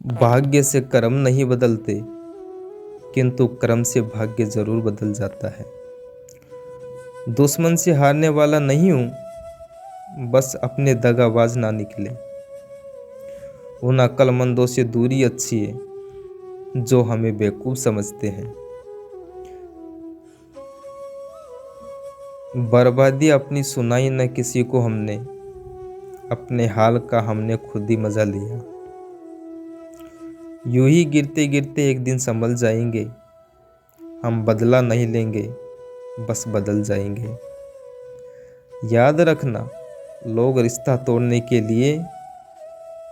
भाग्य से कर्म नहीं बदलते, किंतु कर्म से भाग्य जरूर बदल जाता है। दुश्मन से हारने वाला नहीं हूं, बस अपने दगाबाज ना निकले। उन अक्लमंदों से दूरी अच्छी है जो हमें बेवकूफ समझते हैं। बर्बादी अपनी सुनाई न किसी को हमने, अपने हाल का हमने खुद ही मजा लिया। यूं ही गिरते गिरते एक दिन संभल जाएंगे, हम बदला नहीं लेंगे, बस बदल जाएंगे। याद रखना, लोग रिश्ता तोड़ने के लिए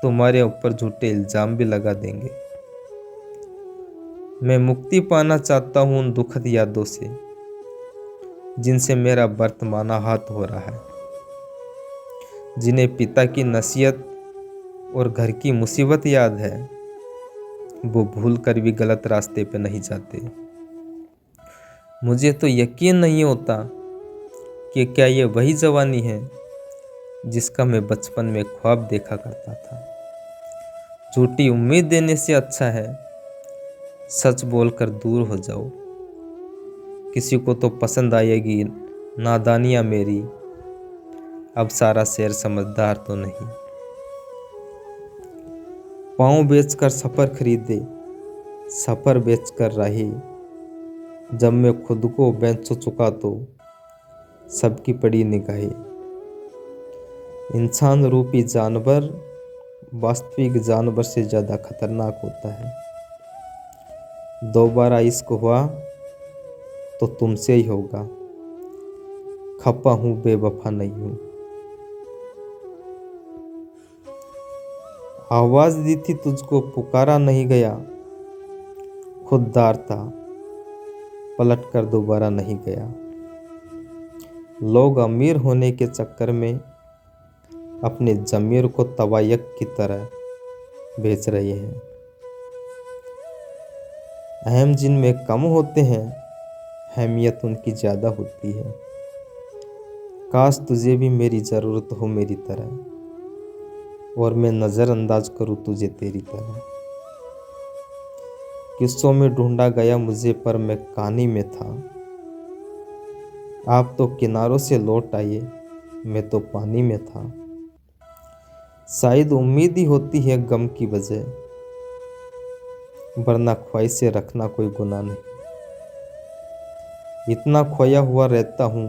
तुम्हारे ऊपर झूठे इल्जाम भी लगा देंगे। मैं मुक्ति पाना चाहता हूं उन दुखद यादों से जिनसे मेरा वर्तमान हाथ हो रहा है, जिन्हें पिता की नसीहत और घर की मुसीबत याद है। वो भूल कर भी गलत रास्ते पे नहीं जाते। मुझे तो यकीन नहीं होता कि क्या ये वही जवानी है जिसका मैं बचपन में ख्वाब देखा करता था। झूठी उम्मीद देने से अच्छा है सच बोलकर दूर हो जाओ। किसी को तो पसंद आएगी नादानियां मेरी, अब सारा शहर समझदार तो नहीं। पाँव बेचकर सफर खरीदे, सफर बेचकर राही। जब मैं खुद को बेच चुका तो सबकी पड़ी निगाहें। इंसान रूपी जानवर वास्तविक जानवर से ज़्यादा खतरनाक होता है। दोबारा इश्क हुआ तो तुमसे ही होगा। खपा हूँ, बेवफा नहीं हूँ। आवाज दी थी तुझको, पुकारा नहीं गया। खुददार था, पलट कर दोबारा नहीं गया। लोग अमीर होने के चक्कर में अपने ज़मीर को तवायक की तरह बेच रहे हैं। अहम जिनमें कम होते हैं, अहमियत उनकी ज़्यादा होती है। काश तुझे भी मेरी ज़रूरत हो मेरी तरह, और मैं नज़रअंदाज करूँ तुझे तेरी तरह। किस्सों में ढूंढा गया मुझे पर मैं कहानी में था। आप तो किनारों से लौट आए, मैं तो पानी में था। शायद उम्मीद ही होती है गम की वजह, वरना ख्वाहिशें रखना कोई गुनाह नहीं। इतना खोया हुआ रहता हूँ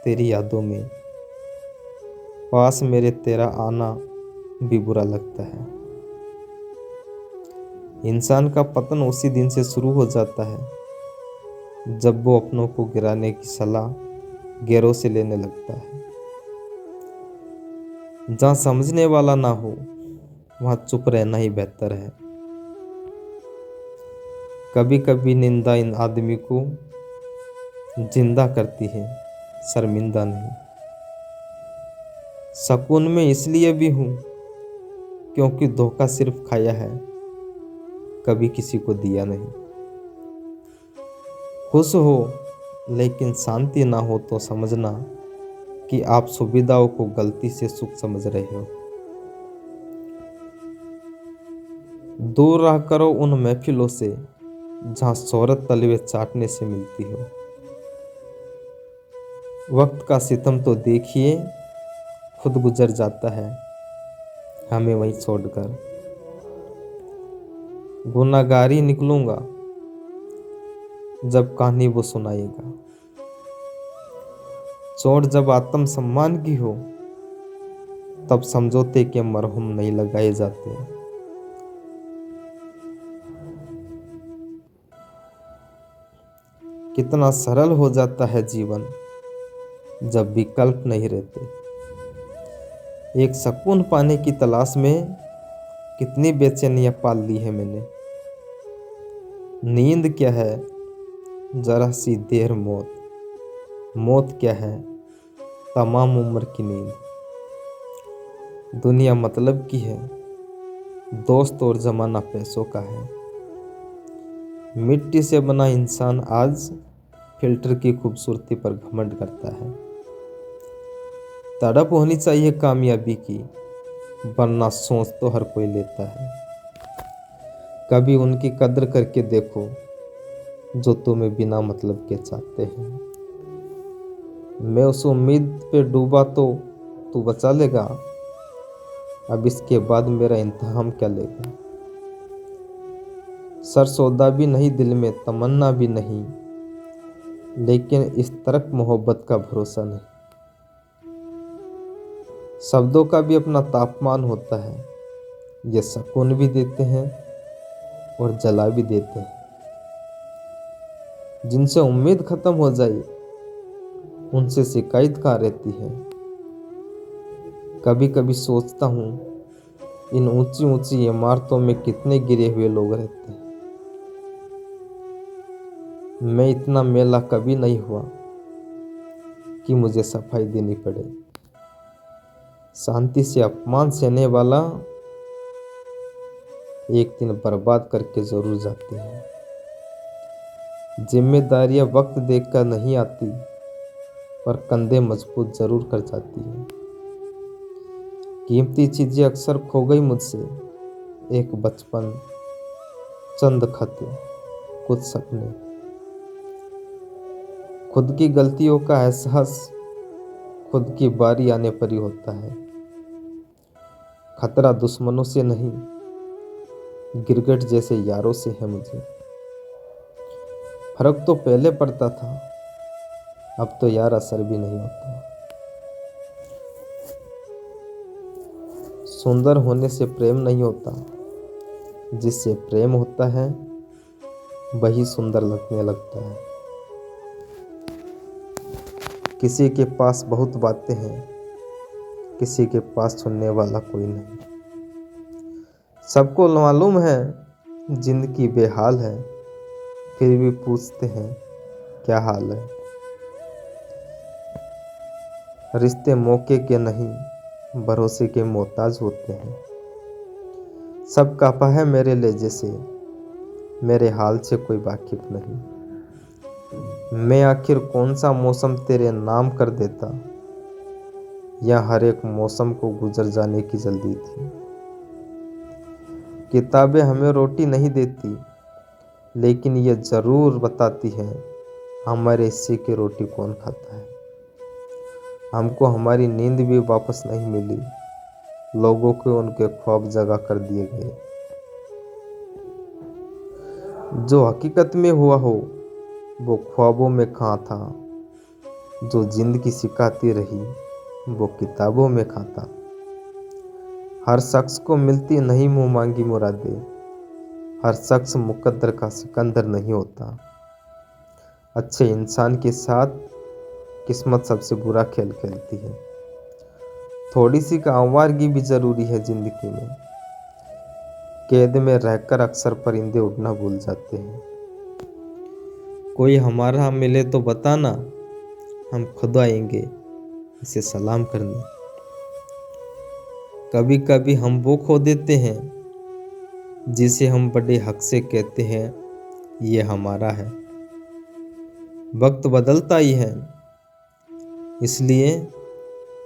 तेरी यादों में, पास मेरे तेरा आना भी बुरा लगता है। इंसान का पतन उसी दिन से शुरू हो जाता है जब वो अपनों को गिराने की सलाह गैरों से लेने लगता है। जहाँ समझने वाला ना हो वहाँ चुप रहना ही बेहतर है। कभी कभी निंदा इन आदमी को जिंदा करती है, शर्मिंदा नहीं। सकून में इसलिए भी हूँ क्योंकि धोखा सिर्फ खाया है, कभी किसी को दिया नहीं। खुश हो लेकिन शांति ना हो तो समझना कि आप सुविधाओं को गलती से सुख समझ रहे हो। दूर रह करो उन महफिलों से जहां शोहरत तलवे चाटने से मिलती हो। वक्त का सितम तो देखिए, खुद गुजर जाता है हमें वहीं छोड़कर। गुनाहगारी निकलूंगा जब कहानी वो सुनाएगा। चोट जब आत्म सम्मान की हो तब समझौते के मरहम नहीं लगाए जाते। कितना सरल हो जाता है जीवन जब विकल्प नहीं रहते। एक सुकून पाने की तलाश में कितनी बेचैनियां पाल ली है मैंने। नींद क्या है, जरा सी देर मौत। मौत क्या है, तमाम उम्र की नींद। दुनिया मतलब की है, दोस्त और जमाना पैसों का है। मिट्टी से बना इंसान आज फिल्टर की खूबसूरती पर घमंड करता है। तड़प होनी चाहिए कामयाबी की, वरना सोच तो हर कोई लेता है। कभी उनकी कद्र करके देखो जो तुम्हें बिना मतलब के चाहते हैं। मैं उस उम्मीद पे डूबा तो तू बचा लेगा, अब इसके बाद मेरा इंतहाम क्या लेगा। सर सौदा भी नहीं दिल में, तमन्ना भी नहीं, लेकिन इस तरक मोहब्बत का भरोसा नहीं। शब्दों का भी अपना तापमान होता है, ये सुकून भी देते हैं और जला भी देते हैं। जिनसे उम्मीद खत्म हो जाए उनसे शिकायत कहाँ रहती है। कभी कभी सोचता हूँ इन ऊंची ऊंची इमारतों में कितने गिरे हुए लोग रहते हैं। मैं इतना मेला कभी नहीं हुआ कि मुझे सफाई देनी पड़े। शांति से अपमान सहने वाला एक दिन बर्बाद करके जरूर जाती है। जिम्मेदारियां वक्त देखकर नहीं आती, पर कंधे मजबूत जरूर कर जाती है। कीमती चीजें अक्सर खो गई मुझसे, एक बचपन, चंद खत, कुछ सपने। खुद की गलतियों का एहसास खुद की बारी आने पर ही होता है। खतरा दुश्मनों से नहीं, गिरगिट जैसे यारों से है मुझे। फर्क तो पहले पड़ता था, अब तो यार असर भी नहीं होता। सुंदर होने से प्रेम नहीं होता, जिससे प्रेम होता है वही सुंदर लगने लगता है। किसी के पास बहुत बातें हैं, किसी के पास सुनने वाला कोई नहीं। सबको मालूम है जिंदगी बेहाल है, फिर भी पूछते हैं क्या हाल है। रिश्ते मौके के नहीं, भरोसे के मोहताज होते हैं। सब कापा है मेरे लहजे से, मेरे हाल से कोई वाकिफ नहीं। मैं आखिर कौन सा मौसम तेरे नाम कर देता, या हर एक मौसम को गुजर जाने की जल्दी थी। किताबें हमें रोटी नहीं देती, लेकिन ये जरूर बताती है हमारे हिस्से की रोटी कौन खाता है। हमको हमारी नींद भी वापस नहीं मिली, लोगों को उनके ख्वाब जगा कर दिए गए। जो हकीकत में हुआ हो वो ख्वाबों में कहाँ था, जो जिंदगी सिखाती रही वो किताबों में कहाँ था। हर शख्स को मिलती नहीं मुंह मांगी मुरादें, हर शख्स मुकद्दर का सिकंदर नहीं होता। अच्छे इंसान के साथ किस्मत सबसे बुरा खेल खेलती है। थोड़ी सी आवारगी भी जरूरी है जिंदगी में। कैद में रहकर अक्सर परिंदे उड़ना भूल जाते हैं। कोई हमारा मिले तो बताना, हम खुद आएंगे इसे सलाम करने। कभी कभी हम वो खो देते हैं जिसे हम बड़े हक से कहते हैं ये हमारा है। वक्त बदलता ही है, इसलिए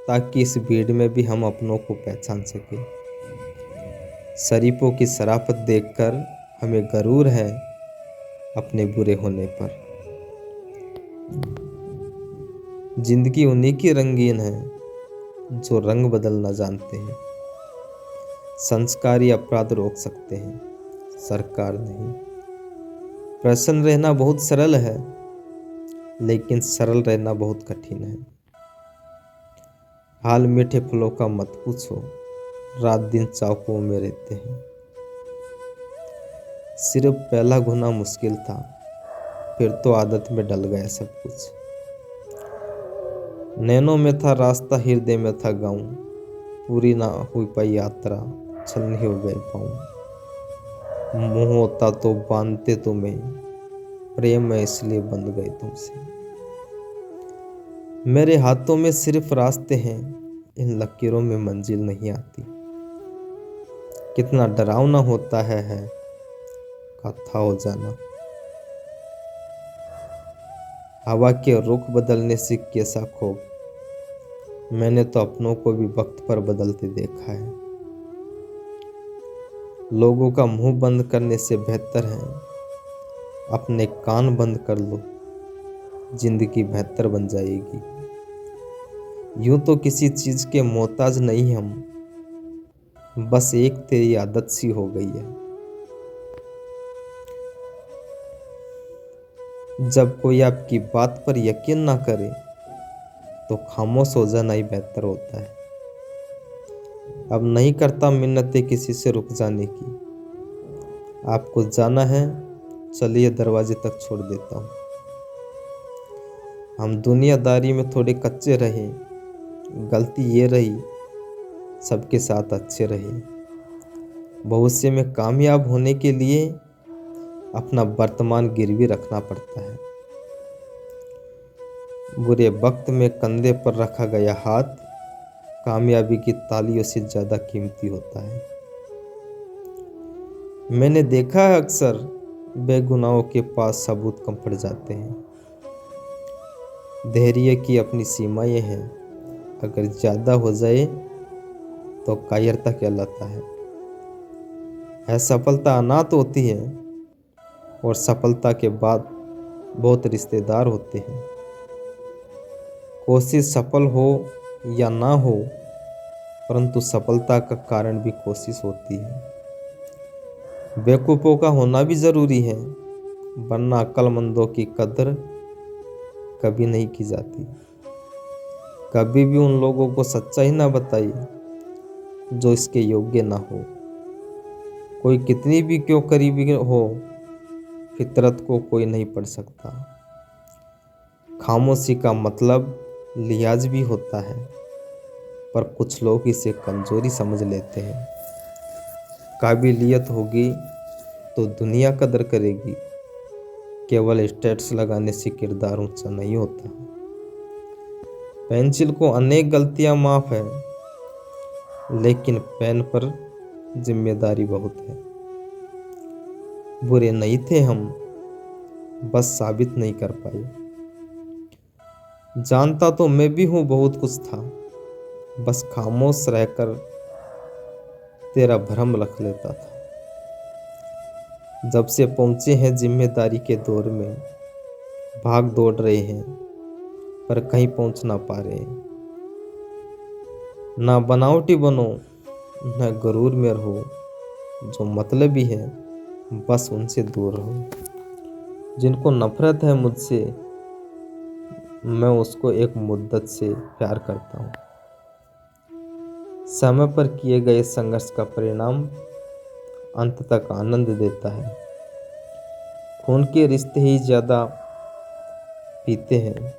ताकि इस भीड़ में भी हम अपनों को पहचान सके। शरीफों की शराफत देखकर हमें गरूर है अपने बुरे होने पर। जिंदगी उन्हीं की रंगीन है जो रंग बदलना जानते हैं। संस्कारी अपराध रोक सकते हैं, सरकार नहीं। प्रसन्न रहना बहुत सरल है, लेकिन सरल रहना बहुत कठिन है। हाल मीठे फलों का मत पूछो, रात दिन चाकुओं में रहते हैं। सिर्फ पहला गुना मुश्किल था, फिर तो आदत में डल गया सब कुछ। नैनों में था रास्ता, हृदय में था गाँव। पूरी ना हुई पाई यात्रा, छलनी हो गए पाँव। मुँह होता तो बांधते तुम्हें, प्रेम में इसलिए बंध गए तुमसे। मेरे हाथों में सिर्फ रास्ते हैं, इन लकीरों में मंजिल नहीं आती। कितना डरावना होता है कथा हो जाना। हवा के रुख बदलने से कैसा खौफ, मैंने तो अपनों को भी वक्त पर बदलते देखा है। लोगों का मुंह बंद करने से बेहतर है अपने कान बंद कर लो, जिंदगी बेहतर बन जाएगी। यूं तो किसी चीज के मोहताज नहीं हम, बस एक तेरी आदत सी हो गई है। जब कोई आपकी बात पर यकीन ना करे तो खामोश हो जाना ही बेहतर होता है। अब नहीं करता मिन्नतें किसी से रुक जाने की। आपको जाना है, चलिए दरवाजे तक छोड़ देता हूँ। हम दुनियादारी में थोड़े कच्चे रहे, गलती ये रही सबके साथ अच्छे रहे। भविष्य में कामयाब होने के लिए अपना वर्तमान गिरवी रखना पड़ता है। बुरे वक्त में कंधे पर रखा गया हाथ कामयाबी की तालियों से ज़्यादा कीमती होता है। मैंने देखा है अक्सर बेगुनाहों के पास सबूत कम पड़ जाते हैं। धैर्य की अपनी सीमाएं हैं, अगर ज़्यादा हो जाए तो कायरता कहलाता है। सफलता अनाथ होती है और सफलता के बाद बहुत रिश्तेदार होते हैं। कोशिश सफल हो या ना हो, परंतु सफलता का कारण भी कोशिश होती है। बेवकूफ़ों का होना भी ज़रूरी है, वरना अक्लमंदों की कदर कभी नहीं की जाती। कभी भी उन लोगों को सच्चाई ना बताइए जो इसके योग्य ना हो। कोई कितनी भी क्यों करीबी हो, फितरत को कोई नहीं पढ़ सकता। खामोशी का मतलब लिहाज भी होता है, पर कुछ लोग इसे कमजोरी समझ लेते हैं। काबिलियत होगी तो दुनिया कदर करेगी, केवल स्टेटस लगाने से किरदार ऊंचा नहीं होता। पेंसिल को अनेक गलतियां माफ है, लेकिन पेन पर जिम्मेदारी बहुत है। बुरे नहीं थे हम, बस साबित नहीं कर पाए। जानता तो मैं भी हूँ बहुत कुछ था, बस खामोश रहकर तेरा भ्रम रख लेता था। जब से पहुंचे हैं जिम्मेदारी के दौर में, भाग दौड़ रहे हैं पर कहीं पहुंच ना पा रहे हैं। ना बनावटी बनो, ना गरूर में रहो। जो मतलबी है बस उनसे दूर रहो। जिनको नफरत है मुझसे, मैं उसको एक मुद्दत से प्यार करता हूँ। समय पर किए गए संघर्ष का परिणाम अंत तक आनंद देता है। खून के रिश्ते ही ज़्यादा पीते हैं,